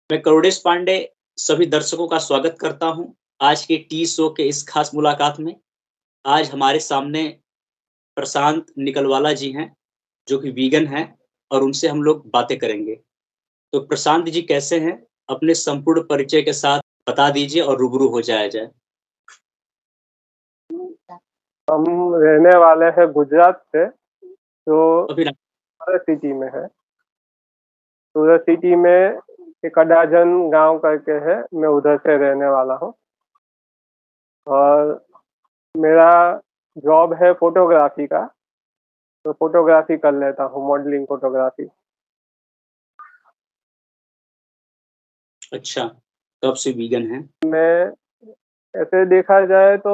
मैं करुणेश पांडे सभी दर्शकों का स्वागत करता हूं आज के टी शो के इस खास मुलाकात में। आज हमारे सामने प्रशांत निकलवाला जी हैं, जो कि वीगन हैं, और उनसे हम लोग बातें करेंगे। तो प्रशांत जी कैसे हैं? अपने संपूर्ण परिचय के साथ बता दीजिए और रूबरू हो जाया जाए। हम रहने वाले हैं गुजरात से, जो अभी सूरत सिटी में है। सूरत सिटी में एक अडाजन गांव करके है, मैं उधर से रहने वाला हूँ। और मेरा जॉब है फोटोग्राफी का, तो फोटोग्राफी कर लेता हूँ, मॉडलिंग फोटोग्राफी। अच्छा, कब से वीगन हैं? मैं ऐसे देखा जाए तो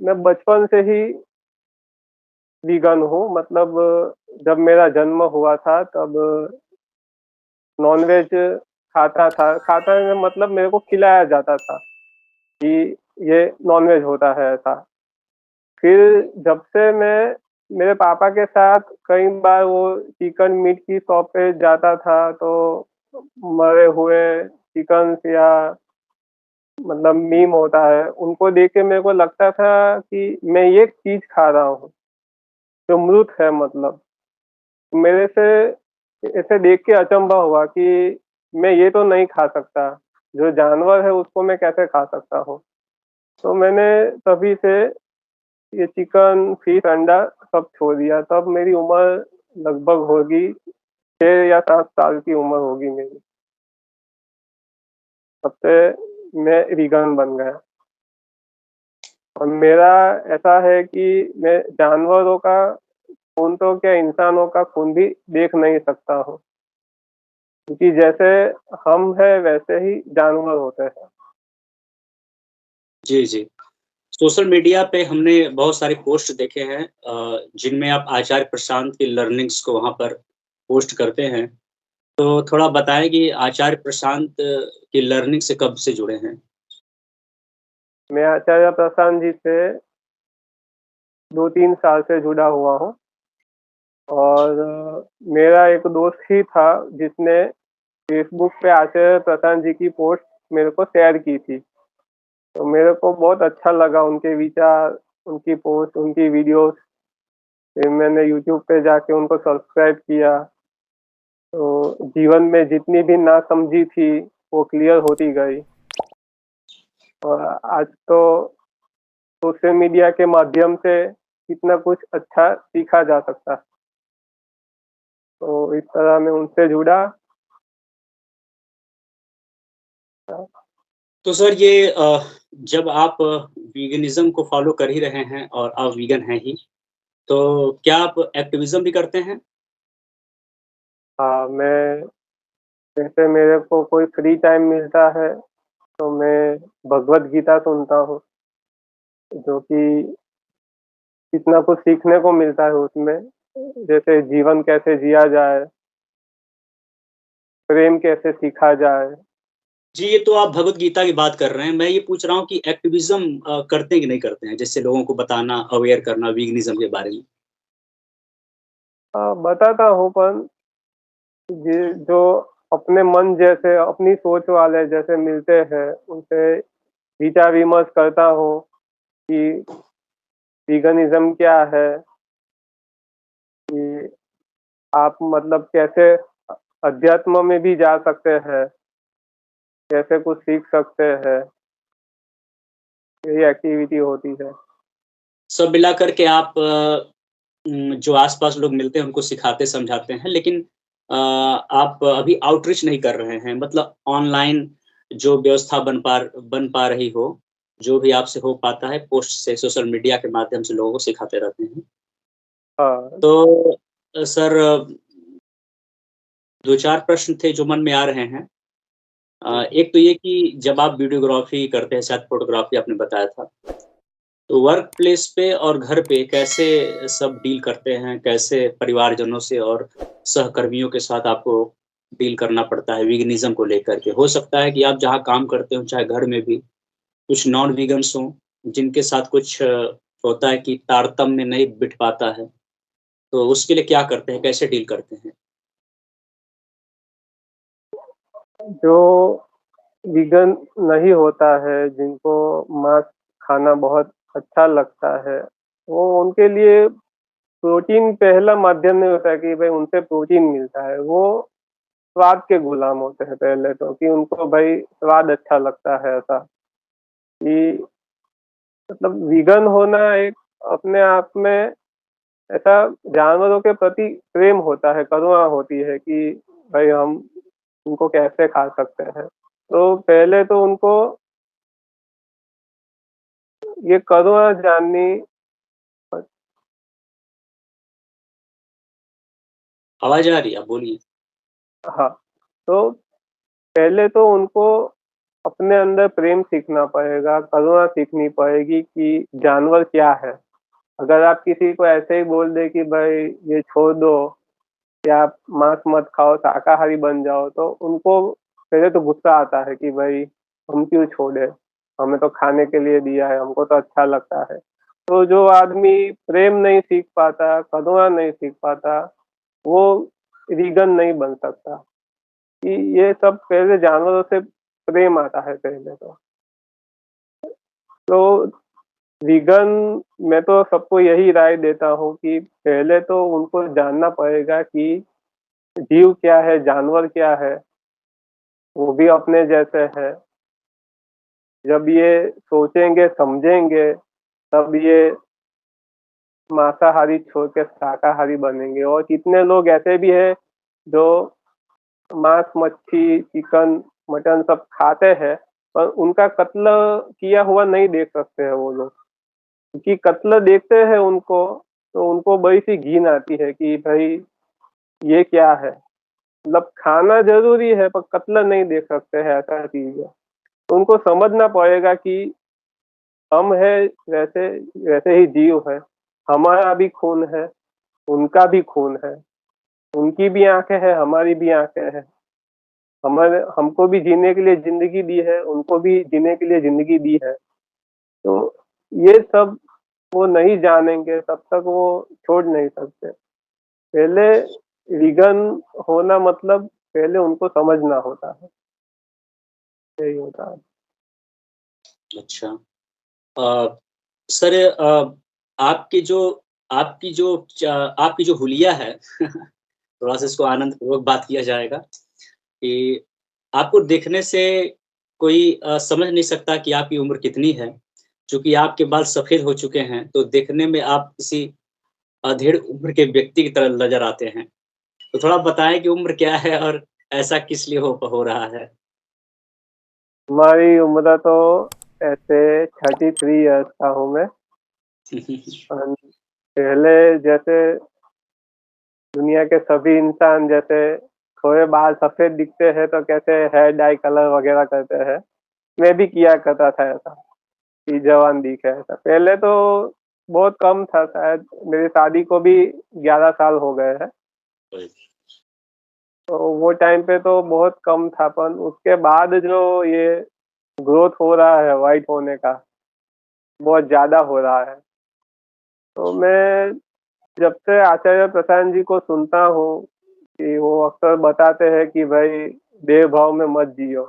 मैं बचपन से ही वीगन हूँ। मतलब जब मेरा जन्म हुआ था तब नॉनवेज खाता मतलब मेरे को खिलाया जाता था कि ये नॉनवेज होता है ऐसा। फिर जब से मैं मेरे पापा के साथ कई बार वो चिकन मीट की शॉप पे जाता था, तो मरे हुए चिकन या मतलब मीम होता है, उनको देख के मेरे को लगता था कि मैं ये चीज खा रहा हूँ जो मृत है। मतलब मेरे से ऐसे देख के अचंभा हुआ कि मैं ये तो नहीं खा सकता, जो जानवर है उसको मैं कैसे खा सकता हूँ। तो मैंने तभी से ये चिकन फिश अंडा सब छोड़ दिया। तब मेरी उम्र लगभग होगी 6 या 7 साल की उम्र होगी मेरी, तब से मैं वीगन बन गया। और मेरा ऐसा है कि मैं जानवरों का खून तो क्या इंसानों का खून भी देख नहीं सकता हूँ, क्योंकि जैसे हम हैं वैसे ही जानवर होते हैं। जी जी। सोशल मीडिया पे हमने बहुत सारे पोस्ट देखे हैं, जिनमें आप आचार्य प्रशांत की लर्निंग्स को वहां पर पोस्ट करते हैं। तो थोड़ा बताएं कि आचार्य प्रशांत की लर्निंग से कब से जुड़े हैं? मैं आचार्य प्रशांत जी से 2-3 साल से जुड़ा हुआ हूँ। और मेरा एक दोस्त ही था जिसने फेसबुक पे आचार्य प्रशांत जी की पोस्ट मेरे को शेयर की थी। तो मेरे को बहुत अच्छा लगा उनके विचार, उनकी पोस्ट, उनकी वीडियोस। फिर मैंने यूट्यूब पे जाके उनको सब्सक्राइब किया। तो जीवन में जितनी भी नासमझी थी वो क्लियर होती गई। और आज तो सोशल मीडिया के माध्यम से कितना कुछ अच्छा सीखा जा सकता है। तो इस तरह मैं उनसे जुड़ा। तो सर ये जब आप वीगनिज्म को फॉलो कर ही रहे हैं और आप वीगन हैं ही, तो क्या आप एक्टिविज्म भी करते हैं? हाँ, मैं जैसे मेरे को कोई फ्री टाइम मिलता है तो मैं भगवत गीता सुनता हूँ, जो कि कितना कुछ सीखने को मिलता है उसमें। जैसे जीवन कैसे जिया जाए, प्रेम कैसे सीखा जाए। जी, ये तो आप भगवत गीता की बात कर रहे हैं। मैं ये पूछ रहा हूँ कि एक्टिविज्म करते हैं कि नहीं करते हैं, जैसे लोगों को बताना, अवेयर करना वीगनिज्म के बारे में। हाँ, बताता हूँ, पर ये जो अपने मन जैसे अपनी सोच वाले जैसे मिलते हैं उनसे विचार विमर्श करता हूँ कि वीगनिज्म क्या है, कि आप मतलब कैसे अध्यात्म में भी जा सकते हैं, कैसे कुछ सीख सकते हैं। यही एक्टिविटी होती है। सब मिला करके आप जो आसपास लोग मिलते हैं उनको सिखाते समझाते हैं, लेकिन आप अभी आउटरीच नहीं कर रहे हैं, मतलब ऑनलाइन जो व्यवस्था बन पा रही हो, जो भी आपसे हो पाता है, पोस्ट से, सोशल मीडिया के माध्यम से लोगों को सिखाते रहते हैं। हाँ। तो सर, दो चार प्रश्न थे जो मन में आ रहे हैं। एक तो ये कि जब आप वीडियोग्राफी करते हैं, शायद फोटोग्राफी आपने बताया था, तो वर्क प्लेस पे और घर पे कैसे सब डील करते हैं? कैसे परिवारजनों से और सहकर्मियों के साथ आपको डील करना पड़ता है वीगनिज्म को लेकर के? हो सकता है कि आप जहाँ काम करते हो, चाहे घर में भी, कुछ नॉन वीगन्स हों, जिनके साथ कुछ होता है कि तारतम्य नहीं बिठ पाता है, तो उसके लिए क्या करते हैं, कैसे डील करते हैं? जो वीगन नहीं होता है, जिनको मांस खाना बहुत अच्छा लगता है, वो उनके लिए प्रोटीन पहला माध्यम नहीं होता है कि भाई उनसे प्रोटीन मिलता है। वो स्वाद के गुलाम होते हैं पहले तो, कि उनको भाई स्वाद अच्छा लगता है ऐसा, कि मतलब वीगन होना एक अपने आप में ऐसा जानवरों के प्रति प्रेम होता है, करुणा होती है कि भाई हम उनको कैसे खा सकते हैं। तो पहले तो उनको ये करुणा जाननी। आवाज आ रही है, आप बोलिए। हाँ, तो पहले तो उनको अपने अंदर प्रेम सीखना पड़ेगा, करुणा सीखनी पड़ेगी कि जानवर क्या है। अगर आप किसी को ऐसे ही बोल दे कि भाई ये छोड़ दो या आप मांस मत खाओ, शाकाहारी बन जाओ, तो उनको पहले तो गुस्सा आता है कि भाई हम क्यों छोड़े, हमें तो खाने के लिए दिया है, हमको तो अच्छा लगता है। तो जो आदमी प्रेम नहीं सीख पाता, करुणा नहीं सीख पाता, वो वीगन नहीं बन सकता। कि ये सब पहले जानवरों से प्रेम आता है पहले तो वीगन, मैं तो सबको यही राय देता हूँ कि पहले तो उनको जानना पड़ेगा कि जीव क्या है, जानवर क्या है, वो भी अपने जैसे है। जब ये सोचेंगे समझेंगे, तब ये मांसाहारी छोड़ के शाकाहारी बनेंगे। और कितने लोग ऐसे भी है जो मांस, मच्छी, चिकन, मटन सब खाते हैं, पर उनका कत्ल किया हुआ नहीं देख सकते हैं वो लोग। क्योंकि कत्ल देखते हैं उनको, तो उनको बड़ी सी घिन आती है कि भाई ये क्या है। मतलब खाना जरूरी है पर कत्ल नहीं देख सकते हैं, ऐसा चीज है। तो उनको समझना पड़ेगा कि हम है, वैसे वैसे ही जीव है, हमारा भी खून है, उनका भी खून है, उनकी भी आंखें हैं, हमारी भी आंखें हैं। हमारे हमको भी जीने के लिए जिंदगी दी है, उनको भी जीने के लिए जिंदगी दी है। तो ये सब वो नहीं जानेंगे तब तक वो छोड़ नहीं सकते। पहले वीगन होना मतलब पहले उनको समझना होता है, यही होता है। अच्छा। सर, आपकी जो आपकी जो आपकी जो हुलिया है थोड़ा सा इसको आनंद पूर्वक बात किया जाएगा कि आपको देखने से कोई समझ नहीं सकता कि आपकी उम्र कितनी है। चूंकि आपके बाल सफेद हो चुके हैं तो देखने में आप किसी अधेड़ उम्र के व्यक्ति की तरह नजर आते हैं। तो थोड़ा बताएं कि उम्र क्या है और ऐसा किस लिए हो रहा है। हमारी उम्र तो ऐसे 33 ईयर्स का हूँ मैं। और पहले जैसे दुनिया के सभी इंसान जैसे थोड़े बाल सफेद दिखते हैं तो कैसे हेयर डाई कलर वगैरह करते हैं, मैं भी किया करता था ऐसा कि जवान दिखे ऐसा। पहले तो बहुत कम था, शायद मेरी शादी को भी 11 साल हो गए हैं। तो वो टाइम पे तो बहुत कम था, पर उसके बाद जो ये ग्रोथ हो रहा है वाइट होने का, बहुत ज्यादा हो रहा है। तो मैं जब से आचार्य प्रशांत जी को सुनता हूँ कि वो अक्सर बताते हैं कि भाई देह भाव में मत जियो,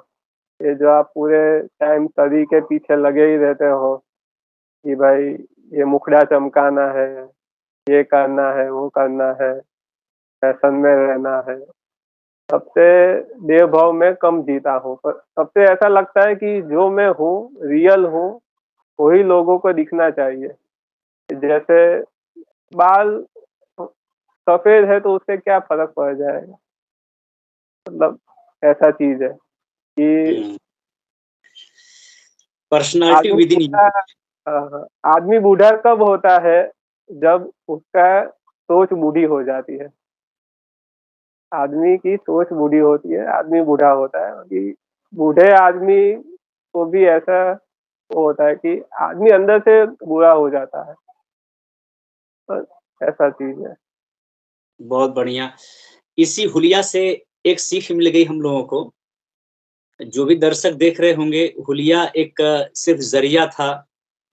ये जो आप पूरे टाइम शरीर के पीछे लगे ही रहते हो कि भाई ये मुखड़ा चमकाना है, ये करना है, वो करना है, फैशन में रहना है, सबसे देह भाव में कम जीता हूँ। पर सबसे ऐसा लगता है कि जो मैं हूँ, रियल हूँ, वही लोगों को दिखना चाहिए। जैसे बाल सफेद है तो उससे क्या फर्क पड़ जाएगा, मतलब ऐसा चीज है कि पर्सनालिटी आदमी विद इन। बूढ़ा, आदमी बूढ़ा कब होता है, जब उसका सोच बूढ़ी हो जाती है। आदमी की सोच बूढ़ी होती है, आदमी बूढ़ा होता है। कि बूढ़े आदमी को भी ऐसा वो होता है कि आदमी अंदर से बुरा हो जाता है, बस ऐसा चीज है। बहुत बढ़िया। इसी हुलिया से एक सीख मिल गई हम लोगों को। जो भी दर्शक देख रहे होंगे, हुलिया एक सिर्फ जरिया था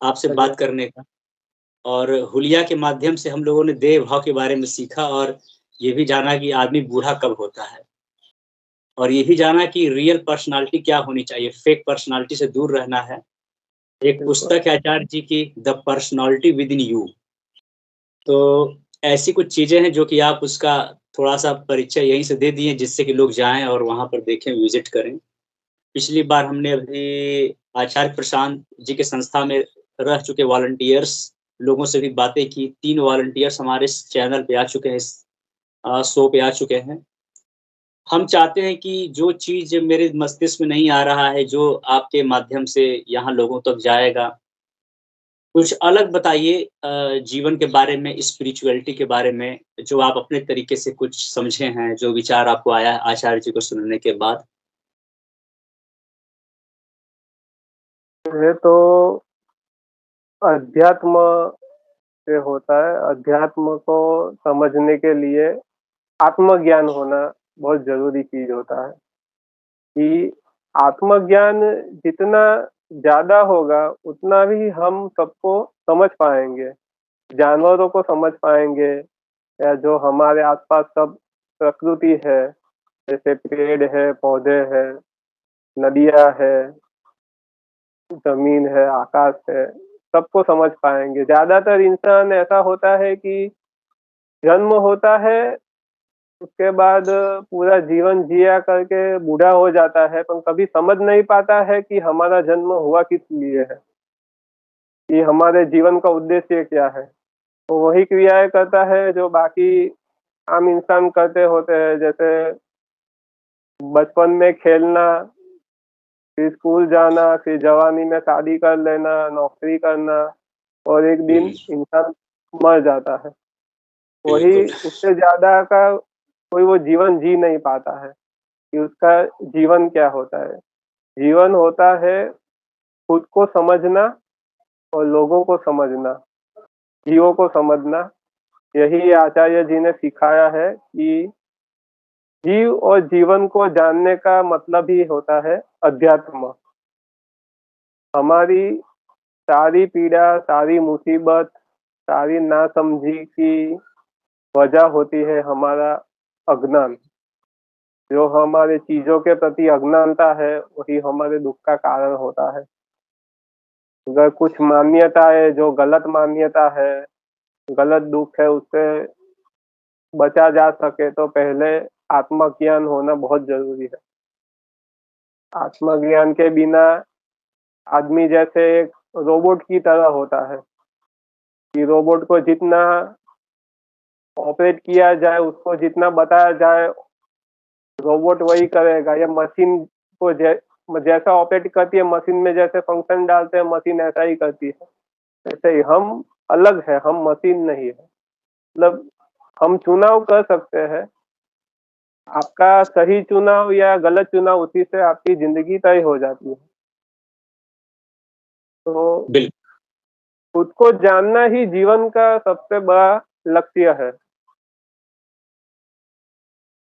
आपसे चलिए, बात करने का। और हुलिया के माध्यम से हम लोगों ने देह भाव के बारे में सीखा और ये भी जाना कि आदमी बूढ़ा कब होता है। और यही जाना कि रियल पर्सनालिटी क्या होनी चाहिए, फेक पर्सनालिटी से दूर रहना है। एक बिल्कुल। पुस्तक है आचार्य जी की, the personality with in you. तो ऐसी कुछ चीज़ें हैं जो कि आप उसका थोड़ा-सा परिचय यहीं से दे दिए, जिससे कि लोग जाएँ और वहाँ पर देखें, विज़िट करें। पिछली बार हमने अभी आचार्य प्रशांत जी के संस्था में रह चुके वॉलंटियर्स लोगों से भी बातें की। 3 वॉलंटियर्स हमारे इस चैनल पे आ चुके हैं, इस शो पे आ चुके हैं। हम चाहते हैं कि जो चीज़ मेरे मस्तिष्क में नहीं आ रहा है, जो आपके माध्यम से यहाँ लोगों तक जाएगा, कुछ अलग बताइए जीवन के बारे में, स्पिरिचुअलिटी के बारे में, जो आप अपने तरीके से कुछ समझे हैं, जो विचार आपको आया है आचार्य जी को सुनने के बाद? ये तो अध्यात्म से होता है। अध्यात्म को समझने के लिए आत्मज्ञान होना बहुत ज़रूरी चीज़ होता है कि आत्मज्ञान जितना ज़्यादा होगा, उतना ही हम सबको समझ पाएँगे। जानवरों को समझ पाएँगे या जो हमारे आस-पास सब प्रकृति है, जैसे पेड़ है, पौधे हैं, नदियाँ है, ज़मीन है, आकाश है, सबको समझ पाएँगे। ज़्यादातर इंसान ऐसा होता है कि जन्म होता है, उसके बाद पूरा जीवन जिया करके बूढ़ा हो जाता है, पर कभी समझ नहीं पाता है कि हमारा जन्म हुआ किस लिए है, कि हमारे जीवन का उद्देश्य क्या है। वो वही क्रियाएँ करता है जो बाकी आम इंसान करते होते हैं, जैसे बचपन में खेलना, फिर स्कूल जाना, फिर जवानी में शादी कर लेना, नौकरी करना और एक दिन हुँ, इंसान मर जाता है। वही बिल्कुल, उससे ज़्यादा का कोई वो जीवन जी नहीं पाता है कि उसका जीवन क्या होता है। जीवन होता है खुद को समझना और लोगों को समझना, जीवों को समझना। यही आचार्य जी ने सिखाया है कि जीव और जीवन को जानने का मतलब ही होता है अध्यात्म। हमारी सारी पीड़ा, सारी मुसीबत, सारी नासमझी की वजह होती है हमारा अज्ञान। जो हमारे चीज़ों के प्रति अज्ञानता है, वही हमारे दुःख का कारण होता है। अगर कुछ मान्यताएँ जो गलत मान्यता है, गलत दुःख है, उससे बचा जा सके तो पहले आत्मज्ञान होना बहुत ज़रूरी है। आत्मज्ञान के बिना आदमी जैसे एक रोबोट की तरह होता है, कि रोबोट को जितना ऑपरेट किया जाए, उसको जितना बताया जाए, रोबोट वही करेगा। या मशीन को जैसा ऑपरेट करती है, मशीन में जैसे फंक्शन डालते हैं, मशीन ऐसा ही करती है। ऐसे ही हम अलग है, हम मशीन नहीं है। मतलब हम चुनाव कर सकते हैं, आपका सही चुनाव या गलत चुनाव उसी से आपकी ज़िंदगी तय हो जाती है। तो बिल खुद को जानना ही जीवन का सबसे बड़ा लक्ष्य है।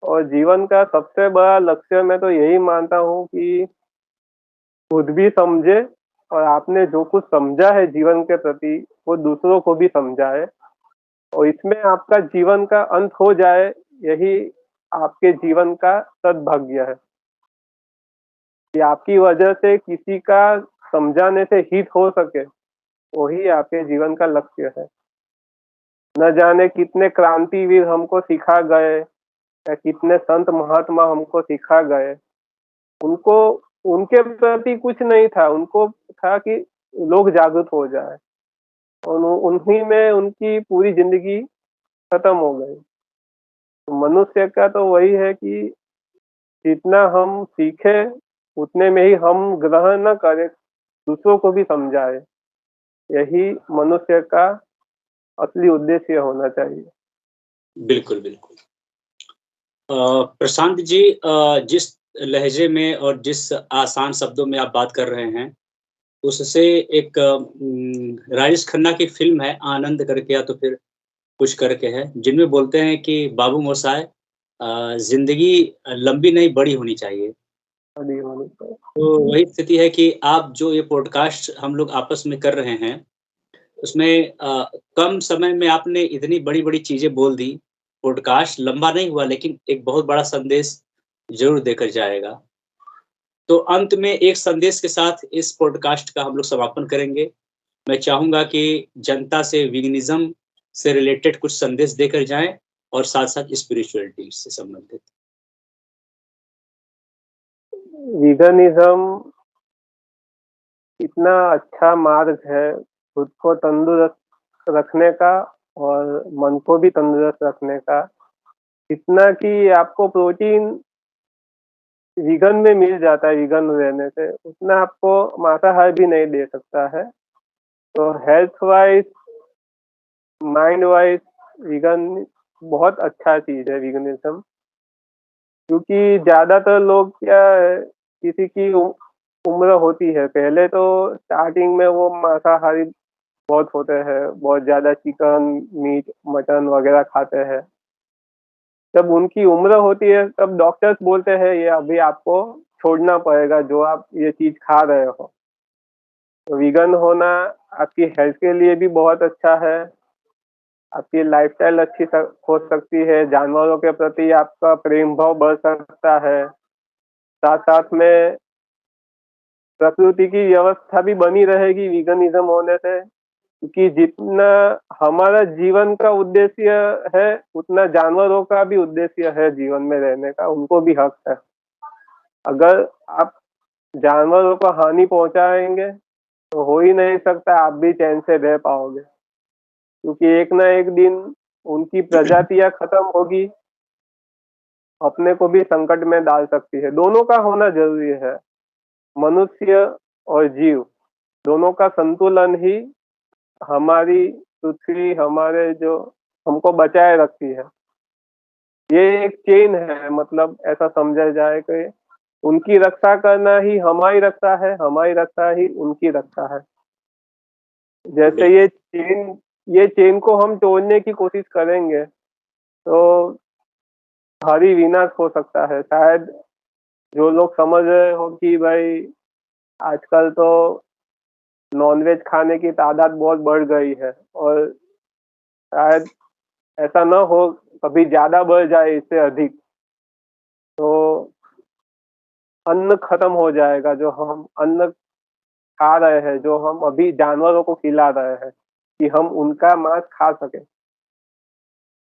और जीवन का सबसे बड़ा लक्ष्य मैं तो यही मानता हूँ कि खुद भी समझे और आपने जो कुछ समझा है जीवन के प्रति, वो दूसरों को भी समझाए और इसमें आपका जीवन का अंत हो जाए, यही आपके जीवन का सद्भाग्य है। कि आपकी वजह से किसी का समझाने से हित हो सके, वही आपके जीवन का लक्ष्य है। न जाने कितने क्रांतिवीर हमको सिखा गए या कितने संत महात्मा हमको सिखा गए। उनको उनके प्रति कुछ नहीं था, उनको था कि लोग जागरूक हो जाएँ और उन्हीं में उनकी पूरी ज़िंदगी खत्म हो गई। तो मनुष्य का तो वही है कि जितना हम सीखें, उतने में ही हम ग्रहण न करें, दूसरों को भी समझाएँ। यही मनुष्य का असली उद्देश्य होना चाहिए। बिल्कुल, बिल्कुल। प्रशांत जी जिस लहज़े में और जिस आसान शब्दों में आप बात कर रहे हैं, उससे एक राजेश खन्ना की फ़िल्म है आनंद करके या तो फिर कुछ करके है, जिनमें बोलते हैं कि बाबू मोशाय ज़िंदगी लंबी नहीं बड़ी होनी चाहिए। अभी होनी चाहिए। तो वही स्थिति है कि आप जो ये पॉडकास्ट हम लोग आपस में कर रहे हैं, उसमें कम समय में आपने इतनी बड़ी-बड़ी चीज़ें बोल दी। पॉडकास्ट लंबा नहीं हुआ लेकिन एक बहुत बड़ा संदेश ज़रूर देकर जाएगा। तो अंत में एक संदेश के साथ इस पॉडकास्ट का हम लोग समापन करेंगे। मैं चाहूँगा कि जनता से वीगनिज़्म से रिलेटेड कुछ संदेश देकर जाएँ और साथ-साथ स्पिरिचुअलिटी से संबंधित। वीगनिज्म इतना अच्छा मार्ग है खुद को तंदुरुस्त रखने का और मन को भी तंदुरुस्त रखने का, इतना कि आपको प्रोटीन वीगन में मिल जाता है वीगन रहने से, उतना आपको मांसाहार भी नहीं दे सकता है। तो health wise, mind wise vegan बहुत अच्छा चीज़ है वीगनिज्म। क्योंकि ज़्यादातर लोग क्या है, किसी की उम्र होती है, पहले तो स्टार्टिंग में वो मांसाहारी बहुत होते हैं, बहुत ज़्यादा चिकन, मीट, मटन वगैरह खाते हैं। जब उनकी उम्र होती है तब डॉक्टर्स बोलते हैं ये अभी आपको छोड़ना पड़ेगा जो आप ये चीज़ खा रहे हो। तो वीगन होना आपकी हेल्थ के लिए भी बहुत अच्छा है, आपकी लाइफ़स्टाइल अच्छी हो सकती है, जानवरों के प्रति आपका प्रेम भाव बढ़ सकता है। साथ-साथ में प्रकृति की व्यवस्था भी बनी रहेगी वीगनिज़्म होने से, क्योंकि जितना हमारा जीवन का उद्देश्य है, उतना जानवरों का भी उद्देश्य है जीवन में रहने का, उनको भी हक है। अगर आप जानवरों को हानि पहुँचाएँगे, तो हो ही नहीं सकता आप भी चैन से रह पाओगे, क्योंकि एक ना एक दिन उनकी प्रजातियाँ खत्म होगी, अपने को भी संकट में डाल सकती है। दोनों का होना ज़रूरी है, मनुष्य और जीव, दोनों का संतुलन ही हमारी पृथ्वी, हमारे जो हमको बचाए रखती है। ये एक चेन है, मतलब ऐसा समझा जाए कि उनकी रक्षा करना ही हमारी रक्षा है, हमारी रक्षा ही उनकी रक्षा है। जैसे बिल्कुल, ये चेन को हम तोड़ने की कोशिश करेंगे, तो भारी विनाश हो सकता है। शायद जो लोग समझ रहे हो कि भाई आजकल तो नॉनवेज खाने की तादाद बहुत बढ़ गई है और शायद ऐसा ना हो, कभी ज़्यादा बढ़ जाए इससे अधिक, तो अन्न खत्म हो जाएगा, जो हम अन्न खा रहे हैं, जो हम अभी जानवरों को खिला रहे हैं, कि हम उनका मांस खा सकें।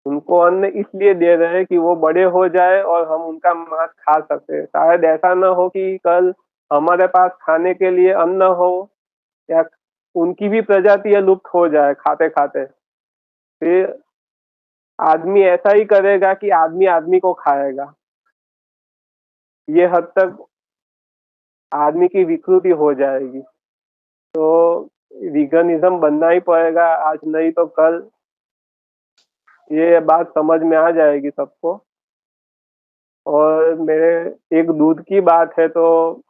उनको अन्न इसलिए दे रहे हैं कि वो बड़े हो जाए और हम उनका मांस खा सकें। शायद ऐसा ना हो कि कल हमारे पास खाने के लिए अन्न हो या उनकी भी प्रजातियाँ लुप्त हो जाए खाते-खाते। फिर आदमी ऐसा ही करेगा कि आदमी आदमी को खाएगा। ये हद तक आदमी की विकृति हो जाएगी। तो वीगनिज़्म बनना ही पड़ेगा आज नहीं तो कल, ये बात समझ में आ जाएगी सबको। और मेरे एक दूध की बात है, तो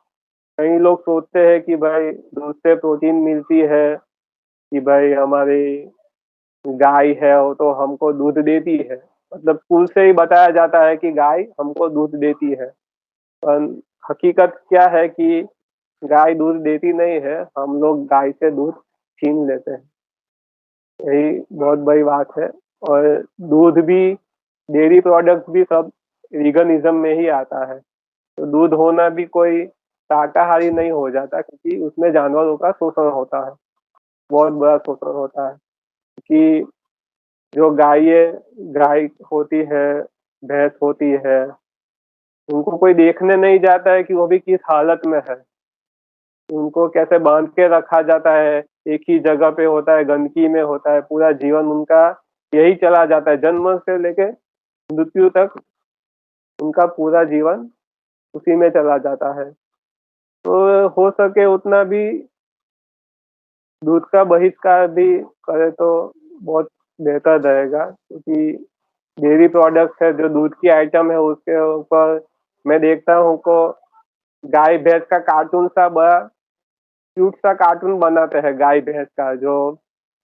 कई लोग सोचते हैं कि भाई दूध से प्रोटीन मिलती है, कि भाई हमारी गाय है वो तो हमको दूध देती है। मतलब स्कूल से ही बताया जाता है कि गाय हमको दूध देती है। पर हकीकत क्या है कि गाय दूध देती नहीं है, हम लोग गाय से दूध छीन लेते हैं। यही बहुत बड़ी बात है। और दूध भी, डेयरी प्रोडक्ट्स भी सब वीगनिज़्म में ही आता है। तो दूध होना भी कोई शाकाहारी नहीं हो जाता, क्योंकि उसमें जानवरों का शोषण होता है, बहुत बड़ा शोषण होता है। कि जो गाय होती है, भैंस होती है, उनको कोई देखने नहीं जाता है कि वो भी किस हालत में है। उनको कैसे बाँध के रखा जाता है, एक ही जगह पे होता है, गंदगी में होता है, पूरा जीवन उनका यही चला जाता है, जन्म से लेके मृत्यु तक उनका पूरा जीवन उसी में चला जाता है। तो हो सके उतना भी दूध का बहिष्कार भी करे तो बहुत बेहतर रहेगा, क्योंकि डेयरी प्रोडक्ट्स है, जो दूध की आइटम है, उसके ऊपर मैं देखता हूँ को गाय भैंस का कार्टून सा बड़ा क्यूट सा कार्टून बनाते हैं गाय भैंस का, जो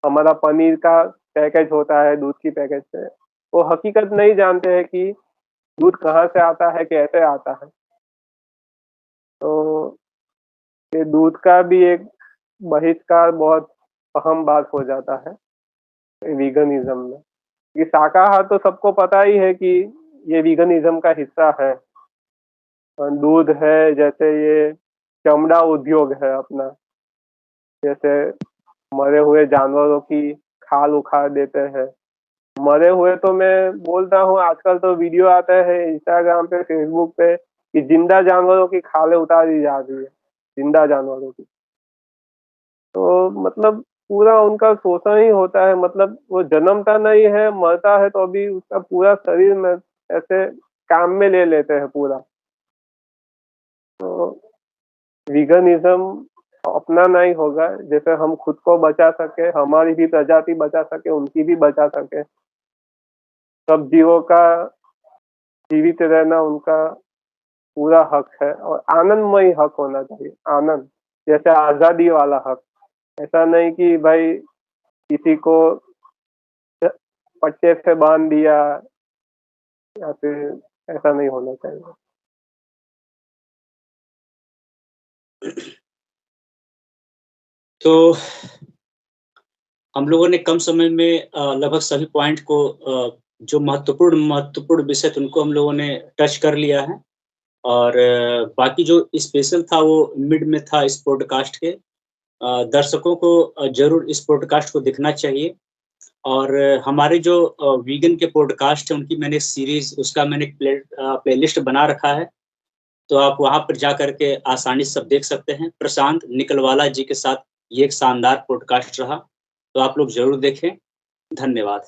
हमारा पनीर का पैकेज होता है दूध की पैकेज से। वो हकीकत नहीं जानते हैं कि दूध कहाँ से आता है, कैसे आता है। तो ये दूध का भी एक बहिष्कार बहुत अहम बात हो जाता है वीगनिज्म में। ये शाकाहार तो सबको पता ही है कि ये वीगनिज्म का हिस्सा है। दूध है, जैसे ये चमड़ा उद्योग है अपना, जैसे मरे हुए जानवरों की खाल उखाड़ देते हैं। मरे हुए तो मैं बोलता हूँ, आजकल तो वीडियो आता है इंस्टाग्राम पे, फेसबुक पे कि जिंदा जानवरों की खालें उतारी जा रही है, जिंदा जानवरों की। तो मतलब पूरा उनका शोषण ही होता है, मतलब वो जन्मता नहीं है, मरता है तो भी उसका पूरा शरीर में ऐसे काम में ले लेते हैं पूरा। तो वीगनिज्म अपनाना ही होगा, जैसे हम खुद को बचा सके, हमारी भी प्रजाति बचा सके, उनकी भी बचा सके। सब जीवों का जीवित रहना उनका पूरा हक है, और आनंदमय हक होना चाहिए, आनंद, जैसे आजादी वाला हक। ऐसा नहीं कि भाई किसी को पट्टे से बांध दिया, या फिर ऐसा नहीं होना चाहिए। तो हम लोगों ने कम समय में लगभग सभी पॉइंट को, जो महत्वपूर्ण विषय थे उनको हम लोगों ने टच कर लिया है। और बाकी जो स्पेशल था वो मिड में था इस पॉडकास्ट के। दर्शकों को जरूर इस पॉडकास्ट को देखना चाहिए। और हमारे जो वीगन के पॉडकास्ट है उनकी मैंने सीरीज, उसका मैंने प्लेलिस्ट बना रखा है, तो आप वहां पर जा करके आसानी से सब देख सकते हैं। प्रशांत निकलवाला जी के साथ ये एक शानदार पॉडकास्ट रहा, तो आप लोग जरूर देखें। धन्यवाद।